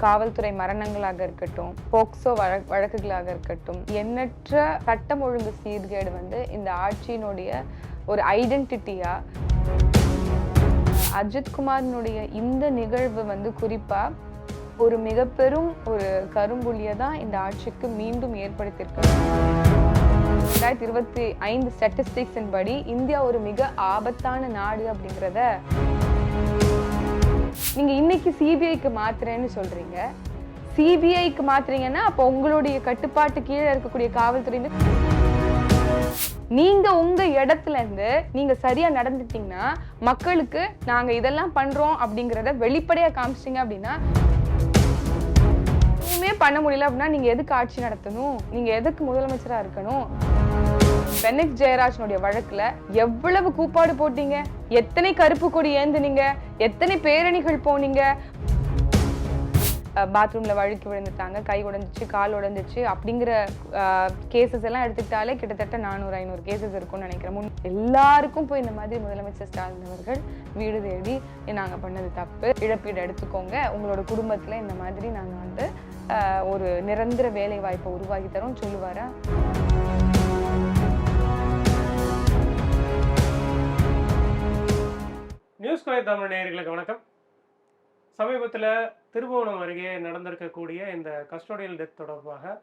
காவல்துறை மரணங்களாக இருக்கட்டும், போக்சோ வழக்குகளாக இருக்கட்டும், எண்ணற்ற சட்டம் ஒழுங்கு சீர்கேடு வந்து இந்த ஆட்சியினுடைய ஒரு ஐடென்டிட்டியா அஜித்குமாரினுடைய இந்த நிகழ்வு வந்து குறிப்பா ஒரு மிக பெரும் ஒரு கரும்புள்ளியை தான் இந்த ஆட்சிக்கு மீண்டும் ஏற்படுத்தியிருக்காங்க. 2025 ஸ்டாட்டிஸ்டிக்ஸின் படி இந்தியா ஒரு மிக ஆபத்தான நாடு அப்படிங்கிறத நீங்க இன்னைக்கு சிபிஐக்கு மாத்துறேன்னு சொல்றீங்க. சிபிஐக்கு மாத்துறீங்கன்னா அப்ப உங்களுடைய கட்டுப்பாட்டு கீழே இருக்கக்கூடிய காவல்துறை நீங்க உங்க இடத்துல இருந்து நீங்க சரியா நடந்துட்டீங்கன்னா மக்களுக்கு நாங்க இதெல்லாம் பண்றோம் அப்படிங்கறத வெளிப்படையா காமிச்சிட்டீங்க அப்படின்னா எதுவுமே பண்ண முடியல அப்படின்னா நீங்க எதுக்கு ஆட்சி நடத்தணும்? நீங்க எதுக்கு முதலமைச்சரா இருக்கணும்? பெனிக்ஸ் ஜெயராஜனுடைய வழக்குல எவ்வளவு கூப்பாடு போட்டீங்க, எத்தனை கருப்பு கொடி ஏந்துனீங்க, எத்தனை பேரணிகள் போனீங்க, பாத்ரூம்ல வழுக்கி விழுந்துட்டாங்க, கை உடைஞ்சிச்சு, கால் உடைஞ்சிச்சு அப்படிங்கிற கேசஸ் எல்லாம் எடுத்துக்கிட்டாலே கிட்டத்தட்ட 400-500 கேசஸ் இருக்கும்னு நினைக்கிறேன். எல்லாருக்கும் போய் இந்த மாதிரி முதலமைச்சர் ஸ்டாலின் அவர்கள் வீடு தேடி நாங்க பண்ணது தப்பு, இழப்பீடு எடுத்துக்கோங்க, உங்களோட குடும்பத்துல இந்த மாதிரி நாங்க வந்து ஒரு நிரந்தர வேலை வாய்ப்பை உருவாக்கி தரோம் சொல்லுவாரா? நியூஸ் கலை தமிழ் நேயர்களுக்கு வணக்கம். சமீபத்தில் திருபுவனம் அருகே நடந்திருக்கக்கூடிய இந்த கஸ்டோடியல் டெத் தொடர்பாக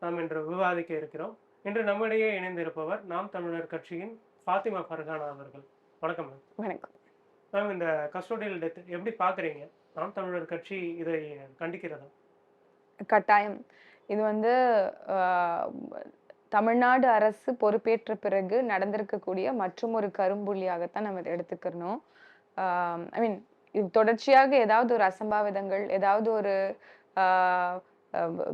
நாம் இன்று விவாதிக்க இருக்கிறோம். இன்று நம்மிடையே இணைந்திருப்பவர் நாம் தமிழர் கட்சியின் ஃபாத்திமா ஃபர்கானா அவர்கள். வணக்கம் மேம். வணக்கம் மேம், இந்த கஸ்டோடியல் டெத் எப்படி பார்க்குறீங்க? நாம் தமிழர் கட்சி இதை கண்டிக்கிறதா? கட்டாயம். இது வந்து தமிழ்நாடு அரசு பொறுப்பேற்ற பிறகு நடந்திருக்கக்கூடிய மற்றும் ஒரு கரும்புள்ளியாகத்தான் நம்ம இதை எடுத்துக்கணும். ஐ மீன் இது தொடர்ச்சியாக ஏதாவது ஒரு அசம்பாவிதங்கள், ஏதாவது ஒரு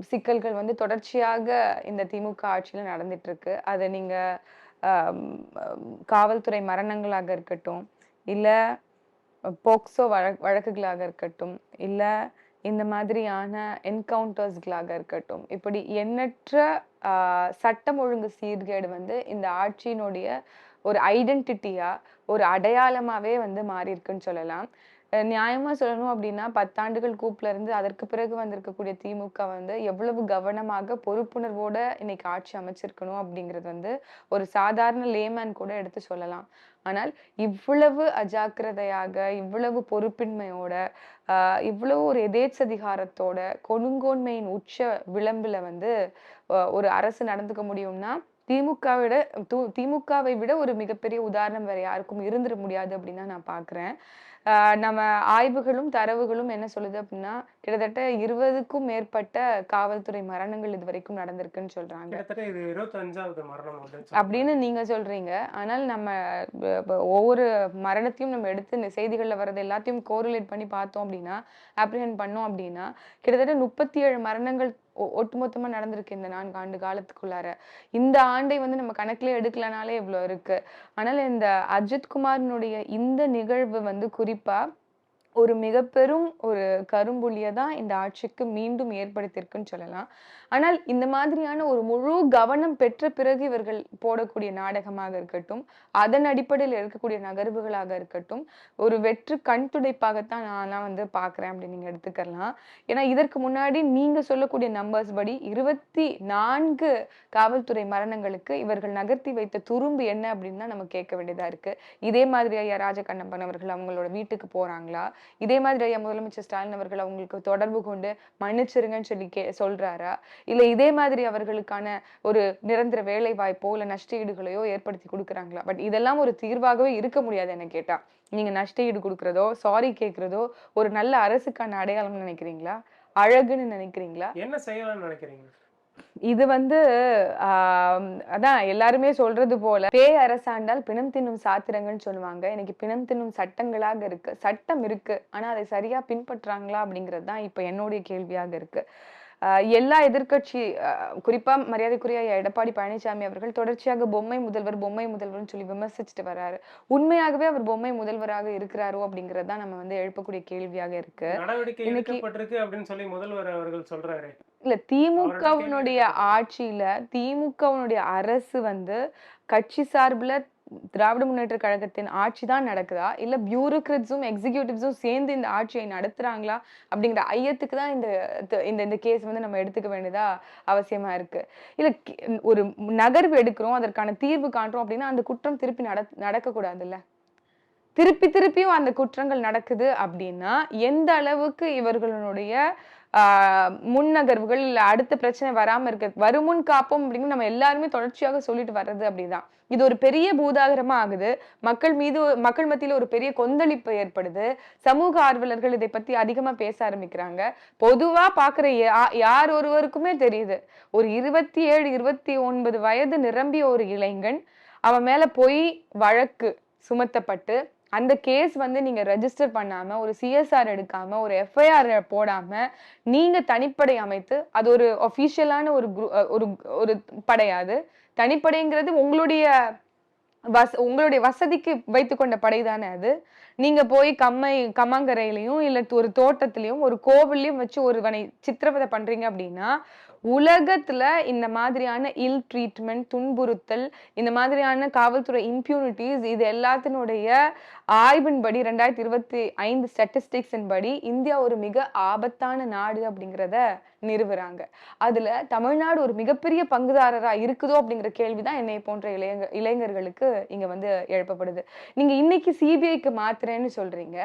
சிக்கல்கள் வந்து தொடர்ச்சியாக இந்த திமுக ஆட்சியில நடந்துட்டு இருக்கு. அது நீங்க காவல்துறை மரணங்களாக இருக்கட்டும், இல்ல போக்சோ வழக்குகளாக இருக்கட்டும், இல்ல இந்த மாதிரியான என்கவுண்டர்ஸ்களாக இருக்கட்டும், இப்படி எண்ணற்ற சட்டம் ஒழுங்கு சீர்கேடு வந்து இந்த ஆட்சியினுடைய ஒரு ஐடென்டிட்டியா, ஒரு அடையாளமாவே வந்து மாறி இருக்குன்னு சொல்லலாம். நியாயமா சொல்லணும் அப்படின்னா 10 ஆண்டுகள் கூப்புல இருந்து அதற்கு பிறகு வந்திருக்கக்கூடிய திமுக வந்து எவ்வளவு கவனமாக பொறுப்புணர்வோட இன்னைக்கு ஆட்சி அமைச்சிருக்கணும் அப்படிங்கிறது வந்து ஒரு சாதாரண லேமேன் கூட எடுத்து சொல்லலாம். ஆனால் இவ்வளவு அஜாக்கிரதையாக, இவ்வளவு பொறுப்பின்மையோட, இவ்வளவு ஒரு எதேச்சதிகாரத்தோட, கொடுங்கோன்மையின் உச்ச விளம்புல வந்து ஒரு அரசு நடந்துக்க முடியும்னா திமுகவை விட ஒரு மிகப்பெரிய உதாரணம் வேற யாருக்கும் இருந்துட முடியாது அப்படின்னு தான் நான் பாக்குறேன். நம்ம ஆய்வுகளும் தரவுகளும் என்ன சொல்லுது அப்படின்னா கிட்டத்தட்ட 20க்கும் மேற்பட்ட காவல்துறை மரணங்கள் இது வரைக்கும் நடந்திருக்குன்னு சொல்றாங்க. இது 25வது மரணம் அப்படின்னு நீங்க சொல்றீங்க. ஆனால் நம்ம ஒவ்வொரு மரணத்தையும் நம்ம எடுத்து இந்த செய்திகள்ல வர்றது எல்லாத்தையும் கோரிலேட் பண்ணி பார்த்தோம் அப்படின்னா, அப்ரிஹெண்ட் பண்ணோம் அப்படின்னா கிட்டத்தட்ட 37 மரணங்கள் ஒட்டுமொத்தமா நடந்திருக்கு இந்த 4 ஆண்டு காலத்துக்குள்ளார. இந்த ஆண்டை வந்து நம்ம கணக்குல எடுக்கலனாலே இவ்வளவு இருக்கு. ஆனால் இந்த அஜித்குமாரினுடைய இந்த நிகழ்வு வந்து குறிப்பா ஒரு மிக பெரும் ஒரு கரும்புள்ளியை தான் இந்த ஆட்சிக்கு மீண்டும் ஏற்படுத்தியிருக்குன்னு சொல்லலாம். ஆனால் இந்த மாதிரியான ஒரு முழு கவனம் பெற்ற பிறகு இவர்கள் போடக்கூடிய நாடகமாக இருக்கட்டும், அதன் அடிப்படையில் இருக்கக்கூடிய நகர்வுகளாக இருக்கட்டும், ஒரு வெற்று கண் துடைப்பாகத்தான் நான்லாம் வந்து பாக்குறேன் அப்படின்னு நீங்க எடுத்துக்கலாம். ஏன்னா இதற்கு முன்னாடி நீங்க சொல்லக்கூடிய நம்பர்ஸ் படி 24 காவல்துறை மரணங்களுக்கு இவர்கள் நகர்த்தி வைத்த துரும்பு என்ன அப்படின்னு தான் நம்ம கேட்க வேண்டியதா இருக்கு. இதே மாதிரி ஐயா ராஜகண்ணப்பன் அவர்கள் அவங்களோட வீட்டுக்கு போறாங்களா? இதே மாதிரி ஐயா முதலமைச்சர் ஸ்டாலின் அவர்கள் அவங்களுக்கு தொடர்பு கொண்டு மன்னிச்சிருங்கன்னு சொல்லி சொல்றாரா? இல்ல இதே மாதிரி அவர்களுக்கான ஒரு நிரந்தர வேலை வாய்ப்போ இல்ல நஷ்ட ஈடுகளையோ ஏற்படுத்தி கொடுக்குறாங்களா? பட் இதெல்லாம் ஒரு தீர்வாகவே இருக்க முடியாது என்ன கேட்டா. நீங்க நஷ்ட ஈடு கொடுக்கறதோ, சாரி கேட்கறதோ ஒரு நல்ல அரசுக்கான அடையாளம்னு நினைக்கிறீங்களா? அழகுன்னு நினைக்கிறீங்களா? என்ன செய்யலாம்னு நினைக்கிறீங்க? இது வந்து அதான் எல்லாருமே சொல்றது போல பேய் அரசாண்டால் பிணம் தின்னும் சாத்திரங்கள்னு சொல்லுவாங்க. இன்னைக்கு பிணம் தின்னும் சட்டங்களாக இருக்கு. சட்டம் இருக்கு, ஆனா அதை சரியா பின்பற்றாங்களா அப்படிங்கிறது தான் இப்ப என்னுடைய கேள்வியாக இருக்கு. எல்லா எதிர்கட்சி குறிப்பா மரியாதைக்குரிய எடப்பாடி பழனிசாமி அவர்கள் தொடர்ச்சியாக பொம்மை முதல்வர்னு சொல்லி விமர்சிச்சுட்டு வர்றாரு. உண்மையாகவே அவர் பொம்மை முதல்வராக இருக்கிறாரோ அப்படிங்கிறது தான் நம்ம வந்து எழுப்பக்கூடிய கேள்வியாக இருக்கு. நடவடிக்கை எடுக்கப்பட்டிருக்கு அப்படின்னு சொல்லி முதல்வர் அவர்கள் சொல்றாரு. இல்ல திமுகவினுடைய ஆட்சியில திமுகவினுடைய அரசு வந்து கட்சி சார்புல திராவிட முன்னேற்ற கழகத்தின் ஆட்சி தான் நடக்குதா, இல்ல பியூரோக்ராட்ஸும் எக்ஸிகியூட்டிவ்ஸும் சேர்ந்து இந்த ஆட்சியை நடத்துறாங்களா அப்படிங்கிற ஐயத்துக்கு தான் இந்த கேஸ் வந்து நம்ம எடுத்துக்க வேண்டியதா அவசியமா இருக்கு. இல்ல ஒரு நகர்வு எடுக்கிறோம், அதற்கான தீர்வு காண்றோம் அப்படின்னா அந்த குற்றம் திருப்பி நடக்க கூடாதுல்ல. திருப்பியும் அந்த குற்றங்கள் நடக்குது அப்படின்னா எந்த அளவுக்கு இவர்களுடைய முன்னகர்வுகள் இல்ல அடுத்த பிரச்சனை வராம இருக்க வருமுன் காப்போம் அப்படின்னு நம்ம எல்லாருமே தொடர்ச்சியாக சொல்லிட்டு வர்றது அப்படிதான். இது ஒரு பெரிய பூதாகரமா ஆகுது. மக்கள் மத்தியில ஒரு பெரிய கொந்தளிப்பு ஏற்படுது. சமூக ஆர்வலர்கள் இதை பத்தி அதிகமா பேச ஆரம்பிக்கிறாங்க. பொதுவா பாக்குற யார் ஒருவருக்குமே தெரியுது, ஒரு 27 29 வயது நிரம்பிய ஒரு இளைஞன், அவன் மேல பொய் வழக்கு சுமத்தப்பட்டு அந்த கேஸ் வந்து நீங்க ரெஜிஸ்டர் பண்ணாம, ஒரு சிஎஸ்ஆர் எடுக்காம, ஒரு எஃப்ஐஆர் போடாம, நீங்க தனிப்படை அமைத்து, அது ஒரு ஒபிஷியலான ஒரு ஒரு படையாது. தனிப்படைங்கிறது உங்களுடைய வசதிக்கு வைத்துக்கொண்ட படைதானே அது. நீங்க போய் கம்மங்கரையிலயும் இல்ல ஒரு தோட்டத்திலயும் ஒரு கோவிலையும் வச்சு ஒருவனை சித்திரவதை பண்றீங்க அப்படின்னா, உலகத்துல இந்த மாதிரியான இல் ட்ரீட்மெண்ட், துன்புறுத்தல், இந்த மாதிரியான காவல்துறை இம்பியூனிட்டிஸ் இது எல்லாத்தினுடைய ஆய்வின்படி 2025 ஸ்டாட்டிஸ்டிக்ஸின் படி இந்தியா ஒரு மிக ஆபத்தான நாடு அப்படிங்கிறத நிறுவுறாங்க. அதுல தமிழ்நாடு ஒரு மிகப்பெரிய பங்குதாரரா இருக்குதோ அப்படிங்கிற கேள்விதான் என்னை போன்ற இளைஞர்களுக்கு இங்க வந்து எழுப்பப்படுது. நீங்க இன்னைக்கு சிபிஐக்கு மாத்துறேன்னு சொல்றீங்க.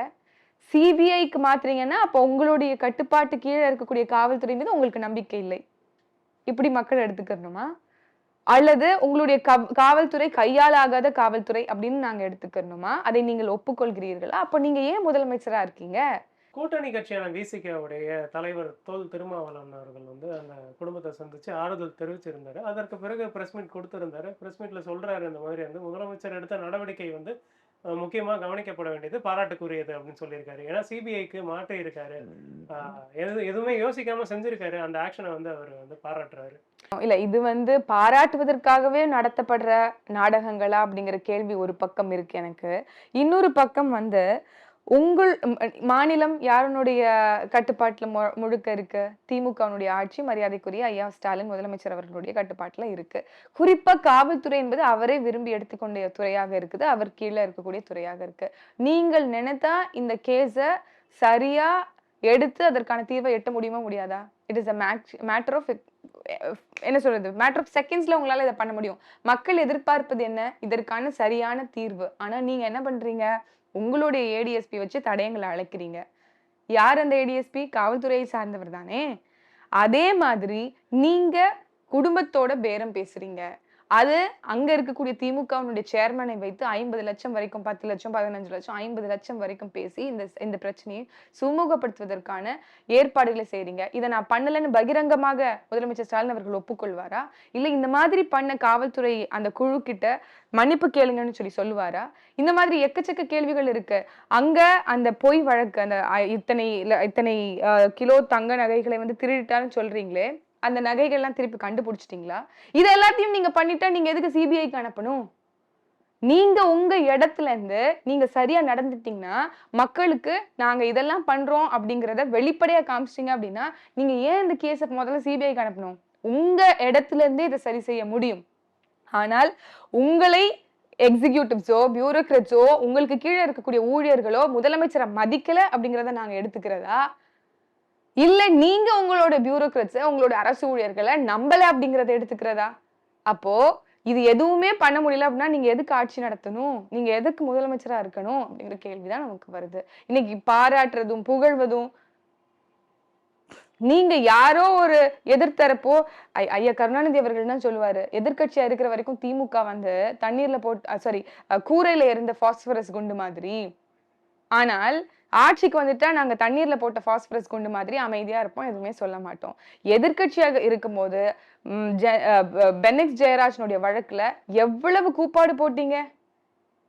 சிபிஐக்கு மாத்துறீங்கன்னா அப்ப உங்களுடைய கட்டுப்பாட்டு கீழே இருக்கக்கூடிய காவல்துறை மீது உங்களுக்கு நம்பிக்கை இல்லை, இப்படி மக்கள் எடுத்துக்கணுமா? அல்லது உங்களுடைய காவல்துறை கையாளாகாத காவல்துறை அப்படின்னு நாங்க எடுத்துக்கணுமா? அதை நீங்கள் ஒப்புக்கொள்கிறீர்களா? அப்ப நீங்க ஏன் முதலமைச்சரா இருக்கீங்க? கூட்டணி கட்சியான விசிகவுடைய தலைவர் தொல் திருமாவளவன் அவர்கள் வந்து அந்த குடும்பத்தை சந்திச்சு ஆறுதல் தெரிவிச்சிருந்தாரு. அதற்கு பிறகு பிரஸ் மீட் கொடுத்திருந்தாரு. பிரஸ் மீட்ல சொல்றாரு, இந்த மாதிரி வந்து முதலமைச்சர் எடுத்த நடவடிக்கை வந்து முக்கியமா கவனிக்கப்பட வேண்டியது, பாராட்டுக்குரியது அப்படின்னு சொல்லியிருக்காரு. ஏன்னா சிபிஐக்கு மாற்றி இருக்காரு, எதுவுமே யோசிக்காம செஞ்சிருக்காரு. அந்த ஆக்ஷனை வந்து அவர் வந்து பாராட்டுறாரு. இல்ல, இது வந்து பாராட்டுவதற்காகவே நடத்தப்படுற நாடகங்களா அப்படிங்கிற கேள்வி ஒரு பக்கம் இருக்கு எனக்கு. இன்னொரு பக்கம் வந்து உங்கள் மாநிலம் யாருடைய கட்டுப்பாட்டுல முழுக்க இருக்கு? திமுகவுடைய ஆட்சி, மரியாதைக்குரிய ஐயா ஸ்டாலின் முதலமைச்சர் அவர்களுடைய கட்டுப்பாட்டுல இருக்கு. குறிப்பா காவல்துறை என்பது அவரே விரும்பி எடுத்துக்கொண்ட துறையாக இருக்குது, அவர் கீழே இருக்கக்கூடிய துறையாக இருக்கு. நீங்கள் நினைத்தா இந்த கேஸ சரியா எடுத்து அதற்கான தீர்வை எட்ட முடியுமா முடியாதா? இட் இஸ் மேட்டர் ஆஃப் என்ன சொல்றது, மேட்டர் ஆஃப் செகண்ட்ஸ்ல உங்களால இதை பண்ண முடியும். மக்கள் எதிர்பார்ப்பது என்ன? இதற்கான சரியான தீர்வு. ஆனா நீங்க என்ன பண்றீங்க? உங்களுடைய ஏடிஎஸ்பி வச்சு தடயங்களை அழைக்கிறீங்க. யார் அந்த ஏடிஎஸ்பி? காவல்துறையை சார்ந்தவர் தானே. அதே மாதிரி நீங்க குடும்பத்தோட பேரம் பேசுறீங்க. அது அங்க இருக்கக்கூடிய திமுகவுடைய சேர்மனை வைத்து 50 லட்சம் வரைக்கும், 10 லட்சம், 15 லட்சம், 50 லட்சம் வரைக்கும் பேசி இந்த பிரச்சனையை சுமூகப்படுத்துவதற்கான ஏற்பாடுகளை செய்றீங்க. இதை நான் பண்ணலன்னு பகிரங்கமாக முதலமைச்சர் ஸ்டாலின் அவர்கள் ஒப்புக்கொள்வாரா? இல்ல இந்த மாதிரி பண்ண காவல்துறை அந்த குழு கிட்ட மன்னிப்பு கேளுங்கன்னு சொல்லுவாரா? இந்த மாதிரி எக்கச்சக்க கேள்விகள் இருக்கு. அங்க அந்த பொய் வழக்கு, அந்த இத்தனை கிலோ தங்க நகைகளை வந்து திருடிட்டான்னு சொல்றீங்களே, அந்த நகைகள்லாம் திருப்பி கண்டுபிடிச்சிட்டீங்களா? இது எல்லாத்தையும் நீங்க பண்ணிட்டா நீங்க எதுக்கு சிபிஐக்கு அனுப்பணும்? நீங்க உங்க இடத்துல இருந்து நீங்க சரியா நடந்துட்டீங்கன்னா, மக்களுக்கு நாங்க இதெல்லாம் பண்றோம் அப்படிங்கறத வெளிப்படையா காமிச்சிட்டீங்க அப்படின்னா, நீங்க ஏன் இந்த கேஸை முதல்ல சிபிஐக்கு அனுப்பணும்? உங்க இடத்துல இருந்தே இதை சரி செய்ய முடியும். ஆனால் உங்களை எக்ஸிகியூட்டிவ்ஸோ, பியூரோக்ராட்ஸோ, உங்களுக்கு கீழே இருக்கக்கூடிய ஊழியர்களோ முதலமைச்சரை மதிக்கல அப்படிங்கறத நாங்க எடுத்துக்கிறதா? இல்ல நீங்க உங்களோட பியூரோக்ராட்ஸ், உங்களோட அரசு ஊழியர்களை நம்பல அப்படிங்கறத எடுத்துக்கிறதா? அப்போ இது எதுவுமே பண்ண முடியல அப்படின்னா நீங்க எதுக்கு ஆட்சி நடத்தணும்? நீங்க எதுக்கு முதலமைச்சரா இருக்கணும் அப்படிங்கிற கேள்விதான் நமக்கு வருது. இன்னைக்கு பாராட்டுறதும் புகழ்வதும், நீங்க யாரோ ஒரு எதிர்த்தரப்போ ஐயா கருணாநிதி அவர்கள் தான் சொல்லுவாரு, எதிர்கட்சியா இருக்கிற வரைக்கும் திமுக வந்து தண்ணீர்ல போட்டு கூரையில இருந்த பாஸ்பரஸ் குண்டு மாதிரி, ஆனால் ஆட்சிக்கு வந்துட்டா நாங்க தண்ணீர்ல போட்ட பாஸ்பரஸ் குண்டு மாதிரி அமைதியா இருப்போம், எதுவுமே சொல்ல மாட்டோம். எதிர்கட்சியாக இருக்கும்போது பென்னக்ஸ் ஜெயராஜனுடைய வழக்குல எவ்வளவு கூப்பாடு போட்டீங்க?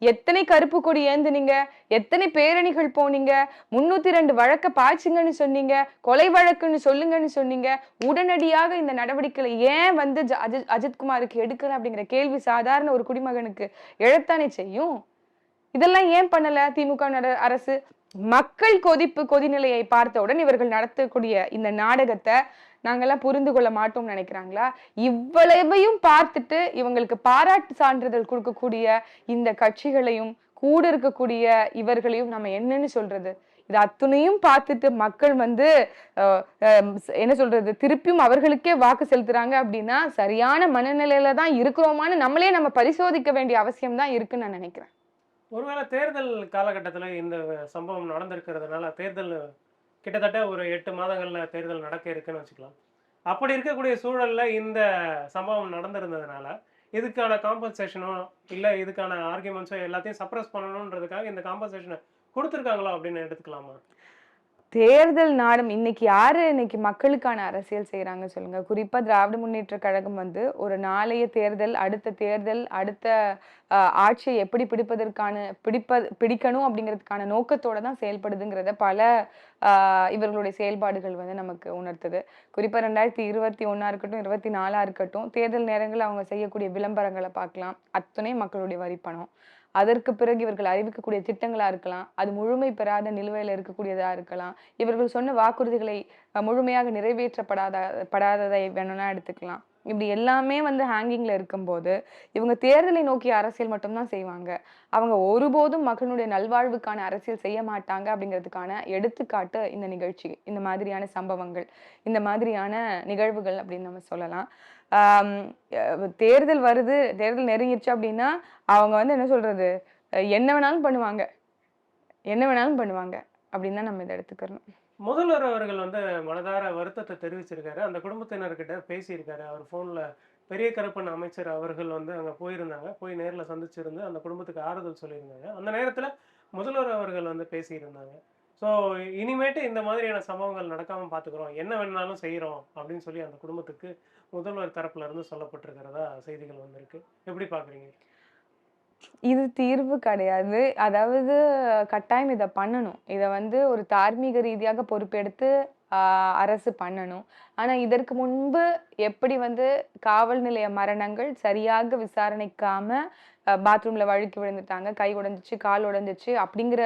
எத்தனை கருப்பு கொடி ஏந்துனீங்க? எத்தனை பேரணிகள் போனீங்க? 302 வழக்க பாய்ச்சுங்கன்னு சொன்னீங்க, கொலை வழக்குன்னு சொல்லுங்கன்னு சொன்னீங்க. உடனடியாக இந்த நடவடிக்கைகளை ஏன் வந்து அஜித்குமாருக்கு எடுக்கல அப்படிங்கிற கேள்வி சாதாரண ஒரு குடிமகனுக்கு எழத்தானே செய்யும். இதெல்லாம் ஏன் பண்ணல திமுக அரசு? மக்கள் கொதிப்பு கொதிநிலையை பார்த்தவுடன் இவர்கள் நடத்தக்கூடிய இந்த நாடகத்தை நாங்கெல்லாம் புரிந்து கொள்ள மாட்டோம்னு நினைக்கிறாங்களா? இவ்வளவையும் பார்த்துட்டு இவங்களுக்கு பாராட்டு சான்றிதழ் கொடுக்கக்கூடிய இந்த கட்சிகளையும் கூட இருக்கக்கூடிய இவர்களையும் நம்ம என்னன்னு சொல்றது? இது அத்தனையும் பார்த்துட்டு மக்கள் வந்து என்ன சொல்றது, திருப்பியும் அவர்களுக்கே வாக்கு செலுத்துறாங்க அப்படின்னா சரியான மனநிலையில தான் இருக்கிறோமான்னு நம்மளே நம்ம பரிசோதிக்க வேண்டிய அவசியம் தான் இருக்குன்னு நான் நினைக்கிறேன். ஒருவேளை தேர்தல் காலகட்டத்துல இந்த சம்பவம் நடந்திருக்கிறதுனால தேர்தல் கிட்டத்தட்ட ஒரு 8 மாதங்கள்ல தேர்தல் நடக்க இருக்குன்னு வச்சுக்கலாம். அப்படி இருக்கக்கூடிய சூழல்ல இந்த சம்பவம் நடந்திருந்ததுனால, இதுக்கான காம்பன்சேஷனோ, இல்ல இதுக்கான ஆர்குமெண்ட்ஸோ எல்லாத்தையும் சப்ரஸ் பண்ணணுன்றதுக்காக இந்த காம்பன்சேஷன குடுத்துருக்காங்களோ அப்படின்னு எடுத்துக்கலாமா? தேர்தல் நாடும் இன்னைக்கு மக்களுக்கான அரசியல் செய்யறாங்க சொல்லுங்க. குறிப்பா திராவிட முன்னேற்ற கழகம் வந்து ஒரு நாளைய தேர்தல், அடுத்த ஆட்சியை எப்படி பிடிக்கணும் அப்படிங்கிறதுக்கான நோக்கத்தோட தான் செயல்படுதுங்கிறத பல இவர்களுடைய செயல்பாடுகள் வந்து நமக்கு உணர்த்துது. குறிப்பா 2021 இருக்கட்டும், 24 இருக்கட்டும், தேர்தல் நேரங்கள்ல அவங்க செய்யக்கூடிய விளம்பரங்களை பார்க்கலாம். அத்தனை மக்களுடைய வரி பணம். அதற்கு பிறகு இவர்கள் அறிவிக்கக்கூடிய திட்டங்களா இருக்கலாம். அது முழுமை பெறாத நிலுவையில இருக்கக்கூடியதா இருக்கலாம். இவர்கள் சொன்ன வாக்குறுதிகளை முழுமையாக படாததை வேணும்னா எடுத்துக்கலாம். இப்படி எல்லாமே வந்து ஹேங்கிங்ல இருக்கும்போது, இவங்க தேர்தலை நோக்கிய அரசியல் மட்டும் தான் செய்வாங்க. அவங்க ஒருபோதும் மக்களுடைய நல்வாழ்வுக்கான அரசியல் செய்ய மாட்டாங்க அப்படிங்கிறதுக்கான எடுத்துக்காட்டு இந்த நிகழ்ச்சி. இந்த மாதிரியான சம்பவங்கள், இந்த மாதிரியான நிகழ்வுகள் அப்படின்னு நம்ம சொல்லலாம். ஆம், தேர்தல் வருது, தேர்தல் நெருங்கிருச்சு அப்படின்னா, அவங்க வந்து என்ன சொல்றது? என்ன வேணாலும் பண்ணுவாங்க. என்ன வேணாலும் பண்ணுவாங்க. அப்படின்னு தான் நம்ம இத எடுத்துக்கணும். முதல்வர் அவர்கள் வந்து மனதார வருத்தத்த தெரிவிச்சிருக்காரு. அந்த குடும்பத்தினர்கிட்ட பேசியிருக்காரு. அவர் ஃபோன்ல பெரிய கருப்பன் அமைச்சர் அவர்கள் வந்து அங்க போயிருந்தாங்க. போய் நேர்ல சந்திச்சிருந்து அந்த குடும்பத்துக்கு ஆறுதல் சொல்லியிருந்தாங்க. அந்த நேரத்துல முதல்வர் அவர்கள் வந்து பேசியிருந்தாங்க. ஸோ இனிமேட்டு இந்த மாதிரியான சம்பவங்கள் நடக்காம பார்த்துக்கிறோம். என்ன வேணும்னாலும் செய்றோம் அப்படின்னு சொல்லி அந்த குடும்பத்துக்கு முதல்வர் தரப்புல இருந்து சொல்லப்பட்டிருக்கிறதா செய்திகள் வந்திருக்கு. எப்படி பார்க்குறீங்க? இது தீர்வு கிடையாது. அதாவது கட்டாயம் இத பண்ணணும். இத வந்து ஒரு தார்மீக ரீதியாக பொறுப்பெடுத்து ஆ அரசு பண்ணணும். ஆனா இதற்கு முன்பு எப்படி வந்து காவல் நிலைய மரணங்கள் சரியாக விசாரணைக்காம பாத்ரூம்ல வழுக்கி விழுந்துட்டாங்க, கை உடைஞ்சுச்சு, கால் உடைஞ்சுச்சு அப்படிங்கிற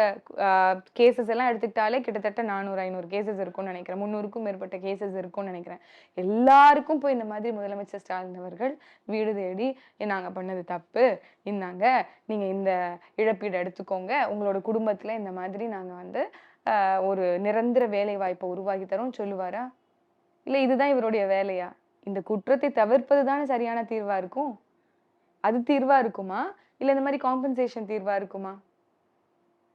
கேஸஸ் எல்லாம் எடுத்துக்கிட்டாலே கிட்டத்தட்ட 400, 500 கேஸஸ் இருக்கும்னு நினைக்கிறேன். 300க்கும் மேற்பட்ட கேஸஸ் இருக்கும்னு நினைக்கிறேன். எல்லாருக்கும் போய் இந்த மாதிரி முதலமைச்சர் ஸ்டாலின் அவர்கள் வீடு தேடி, நாங்க பண்ணது தப்பு. இந்தாங்க, நீங்க இந்த இழப்பீடு எடுத்துக்கோங்க. உங்களோட குடும்பத்துல இந்த மாதிரி நாங்க வந்து ஒரு நிரந்தர வேலை வாய்ப்பை உருவாக்கி தரோம்னு சொல்லுவாரா? இல்ல இதுதான் இவருடைய வேலையா? இந்த குற்றத்தை தவிர்ப்பது தானே சரியான தீர்வா இருக்கும். அது தீர்வா இருக்குமா? இல்ல இந்த மாதிரி காம்பன்சேஷன் தீர்வா இருக்குமா?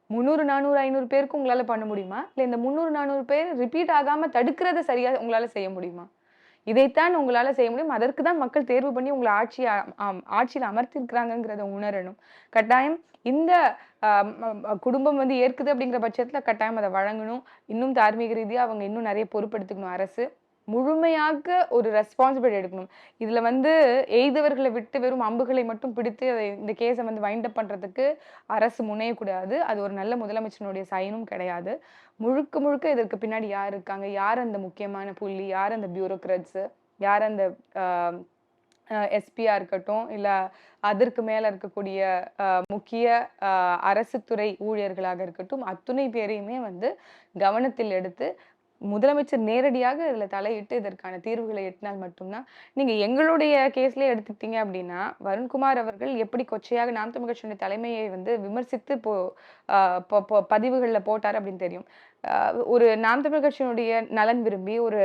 300, 400, 500 பேருக்கு உங்களால பண்ண முடியுமா? இல்ல இந்த 300, 400 பேர் ரிப்பீட் ஆகாம தடுக்கிறத சரியா உங்களால செய்ய முடியுமா? இதைத்தான் உங்களால செய்ய முடியும். அதற்கு தான் மக்கள் தேர்வு பண்ணி உங்கள ஆட்சியில அமர்த்தியிருக்கிறாங்கங்கிறத உணரணும். கட்டாயம் இந்த குடும்பம் வந்து ஏற்குது அப்படிங்கிற பட்சத்துல கட்டாயம் அத வழங்கணும். இன்னும் தார்மீக ரீதியா அவங்க இன்னும் நிறைய பொறுப்பெடுத்துக்கணும் அரசு. முழுமையாக ஒரு ரெஸ்பான்சிபிலிட்டி எடுக்கணும். இதுல வந்து எய்தவர்களை விட்டு வெறும் அம்புகளை மட்டும் பிடித்து இந்த கேஸ வந்து வைண்ட் அப் பண்றதுக்கு அரசு முனையக்கூடாது. அது ஒரு நல்ல முதலமைச்சருடைய சைனும் கிடையாது. முழுக்க முழுக்க இதற்கு பின்னாடி யார் இருக்காங்க? யார் அந்த முக்கியமான புள்ளி? யார் அந்த பியூரோக்ராட்ஸ்? யார் அந்த அ எஸ்பியா இருக்கட்டும், இல்ல அதற்கு மேல இருக்கக்கூடிய முக்கிய அரசு துறை ஊழியர்களாக இருக்கட்டும், அத்துணை பேரையுமே வந்து கவனத்தில் எடுத்து முதலமைச்சர் நேரடியாக இதுல தலையிட்டு இதற்கான தீர்வுகளை எட்டினால் மட்டும்தான். நீங்க எங்களுடைய கேஸ்லயே எடுத்துக்கிட்டீங்க அப்படின்னா, வருண்குமார் அவர்கள் எப்படி கொச்சையாக நாம் தமிழர் கட்சியினுடைய தலைமையை வந்து விமர்சித்து பதிவுகள்ல போட்டாரு அப்படின்னு தெரியும். ஒரு நாம் தமிழர் கட்சியினுடைய நலன் விரும்பி, ஒரு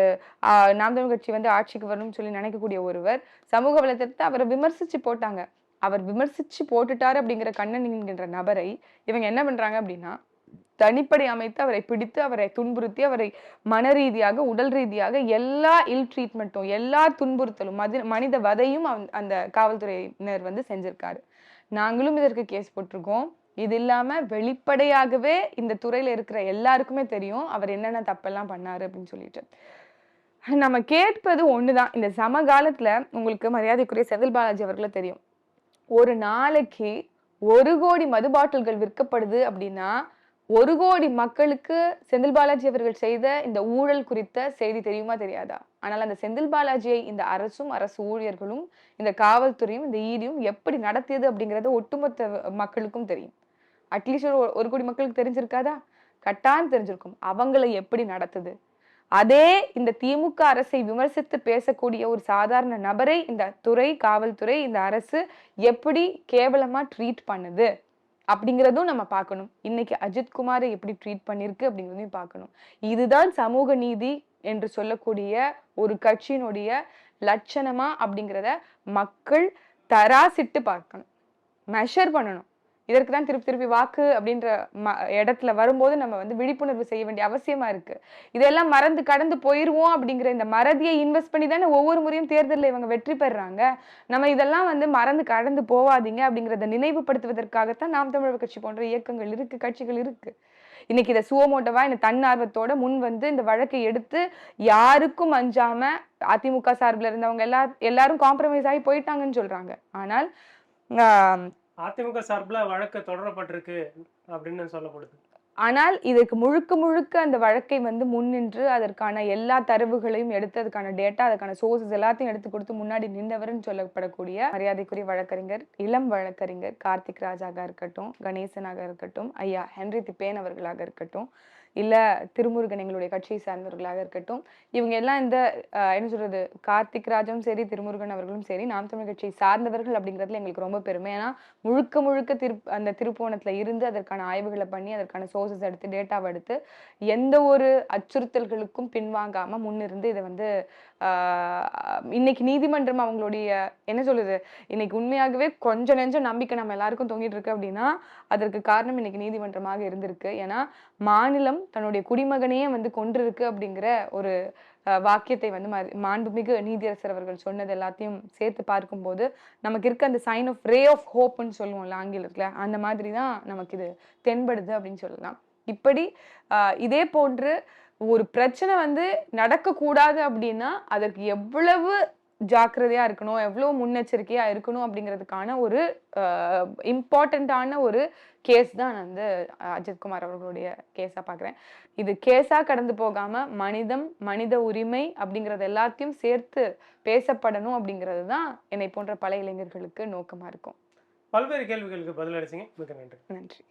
நாம் தமிழர் கட்சி வந்து ஆட்சிக்கு வரணும்னு சொல்லி நினைக்கக்கூடிய ஒருவர் சமூக வலைத்தளத்தை அவரை விமர்சிச்சு போட்டாங்க. அவர் விமர்சிச்சு போட்டுட்டாரு அப்படிங்கிற கண்ணன் என்கின்ற நபரை இவங்க என்ன பண்றாங்க அப்படின்னா, தனிப்படை அமைத்து அவரை பிடித்து, அவரை துன்புறுத்தி, அவரை மனரீதியாக, உடல் ரீதியாக எல்லா இல் ட்ரீட்மெண்ட்டும், எல்லா துன்புறுத்தலும், மனித வதையும் அந்த காவல்துறையினர் வந்து செஞ்சிருக்காரு. நாங்களும் இதற்கு கேஸ் போட்டிருக்கோம். இது இல்லாம வெளிப்படையாகவே இந்த துறையில இருக்கிற எல்லாருக்குமே தெரியும் அவர் என்னென்ன தப்பெல்லாம் பண்ணாரு அப்படின்னு சொல்லிட்டு. நம்ம கேட்பது ஒண்ணுதான். இந்த சமகாலத்துல உங்களுக்கு மரியாதைக்குரிய செந்தில் பாலாஜி அவர்கள தெரியும். ஒரு நாளைக்கு 1 கோடி மது பாட்டில்கள் விற்கப்படுது அப்படின்னா 1 கோடி மக்களுக்கு செந்தில் பாலாஜி அவர்கள் செய்த இந்த ஊழல் குறித்த செய்தி தெரியுமா தெரியாதா? ஆனால் அந்த செந்தில் பாலாஜியை இந்த அரசும், அரசு ஊழியர்களும், இந்த காவல்துறையும், இந்த ஈடியும் எப்படி நடத்தியது அப்படிங்கிறது ஒட்டுமொத்த மக்களுக்கும் தெரியும். அட்லீஸ்ட் ஒரு 1 கோடி மக்களுக்கு தெரிஞ்சிருக்காதா? கட்டாயம் தெரிஞ்சிருக்கும். அவங்களை எப்படி நடத்துது? அதே இந்த திமுக அரசை விமர்சித்து பேசக்கூடிய ஒரு சாதாரண நபரை இந்த துறை, காவல்துறை, இந்த அரசு எப்படி கேவலமா ட்ரீட் பண்ணுது அப்படிங்கிறதும் நம்ம பார்க்கணும். இன்னைக்கு அஜித் குமாரை எப்படி ட்ரீட் பண்ணிருக்கு அப்படிங்கிறதையும் பார்க்கணும். இதுதான் சமூக நீதி என்று சொல்லக்கூடிய ஒரு கட்சியினுடைய லட்சணமா அப்படிங்கிறத மக்கள் தராசிட்டு பார்க்கணும், மெஷர் பண்ணணும். இதற்கு தான் திருப்பி திருப்பி வாக்கு அப்படின்ற இடத்துல வரும்போது நம்ம வந்து விழிப்புணர்வு செய்ய வேண்டிய அவசியமா இருக்கு. இதெல்லாம் மறந்து கடந்து போயிருவோம் அப்படிங்கிற இந்த மறதியை இன்வெஸ்ட் பண்ணி தானே ஒவ்வொரு முறையும் தேர்தலில் இவங்க வெற்றி பெறாங்க. நம்ம இதெல்லாம் வந்து மறந்து கடந்து போவாதீங்க அப்படிங்கிறத நினைவுபடுத்துவதற்காகத்தான் நாம் தமிழர் கட்சி போன்ற இயக்கங்கள் இருக்கு, கட்சிகள் இருக்கு. இன்னைக்கு இதை சுவமோட்டவா இந்த தன்னார்வத்தோட முன் வந்து இந்த வழக்கை எடுத்து யாருக்கும் அஞ்சாம அதிமுக சார்பில் இருந்தவங்க எல்லாரும் காம்ப்ரமைஸ் ஆகி போயிட்டாங்கன்னு சொல்றாங்க. ஆனால் அதிமுக சார்பில் வழக்கு தொடரப்பட்டிருக்கு அப்படின்னு சொல்லப்படுது. ஆனால் இதற்கு முழுக்க முழுக்க அந்த வழக்கை வந்து முன்னின்று அதற்கான எல்லா தரவுகளையும் எடுத்து அதுக்கான டேட்டா, அதுக்கான சோர்சஸ் எல்லாத்தையும் எடுத்து கொடுத்து முன்னாடி நின்றவர்னு சொல்லப்படக்கூடிய மரியாதைக்குரிய வழக்கறிஞர், இளம் வழக்கறிஞர் கார்த்திக் ராஜாக இருக்கட்டும், கணேசனாக இருக்கட்டும், ஐயா ஹென்றி திப்பேன் அவர்களாக இருக்கட்டும், இல்ல திருமுருகன் எங்களுடைய கட்சியை சார்ந்தவர்களாக இருக்கட்டும், இவங்க எல்லாம் இந்த என்ன சொல்றது, கார்த்திக் ராஜும் சரி, திருமுருகன் அவர்களும் சரி, நாம் தமிழ் கட்சியை சார்ந்தவர்கள் அப்படிங்கிறதுல எங்களுக்கு ரொம்ப பெருமை. ஏன்னா முழுக்க முழுக்க அந்த திருப்புவனத்துல இருந்து அதற்கான ஆய்வுகளை பண்ணி அதற்கான சோர்சஸ் எடுத்து டேட்டாவை எடுத்து எந்த ஒரு அச்சுறுத்தல்களுக்கும் பின்வாங்காம முன்னிருந்து இதை வந்து இன்னைக்கு நீதிமன்றம் அவங்களுடைய என்ன சொல்லுது, இன்னைக்கு உண்மையாகவே கொஞ்சம் நெஞ்சம் நம்பிக்கை நம்ம எல்லாருக்கும் தொங்கிட்டு இருக்கு அப்படின்னா அதற்கு காரணம் இன்னைக்கு நீதிமன்றமாக இருந்திருக்கு. ஏன்னா மாநிலம் தன்னுடைய குடிமகனையே வந்து கொன்றிருக்கு அப்படிங்கிற ஒரு வாக்கியத்தை வந்து மாண்புமிகு நீதியரசர் அவர்கள் சொன்னது எல்லாத்தையும் சேர்த்து பார்க்கும்போது நமக்கு இருக்க அந்த சைன் ஆஃப் ரே ஆஃப் ஹோப்னு சொல்லுவோம்ல ஆங்கிலத்துல, அந்த மாதிரி தான் நமக்கு இது தென்படுது அப்படின்னு சொல்லலாம். இப்படி இதே போன்று ஒரு பிரச்சனை வந்து நடக்கக்கூடாது அப்படின்னா அதற்கு எவ்வளவு ஜாக்கிரதையா இருக்கணும், எவ்வளவு முன்னெச்சரிக்கையா இருக்கணும் அப்படிங்கிறதுக்கான ஒரு இம்பார்ட்டண்ட்டான ஒரு கேஸ் தான் நான் வந்து அஜித்குமார் அவர்களுடைய கேஸா பார்க்குறேன். இது கேஸா கடந்து போகாம மனிதம், மனித உரிமை அப்படிங்கிறது எல்லாத்தையும் சேர்த்து பேசப்படணும் அப்படிங்கிறது தான் என்னை போன்ற பல இளைஞர்களுக்கு நோக்கமா இருக்கும். பல்வேறு கேள்விகளுக்கு பதிலளிச்சீங்க. மிக நன்றி. நன்றி.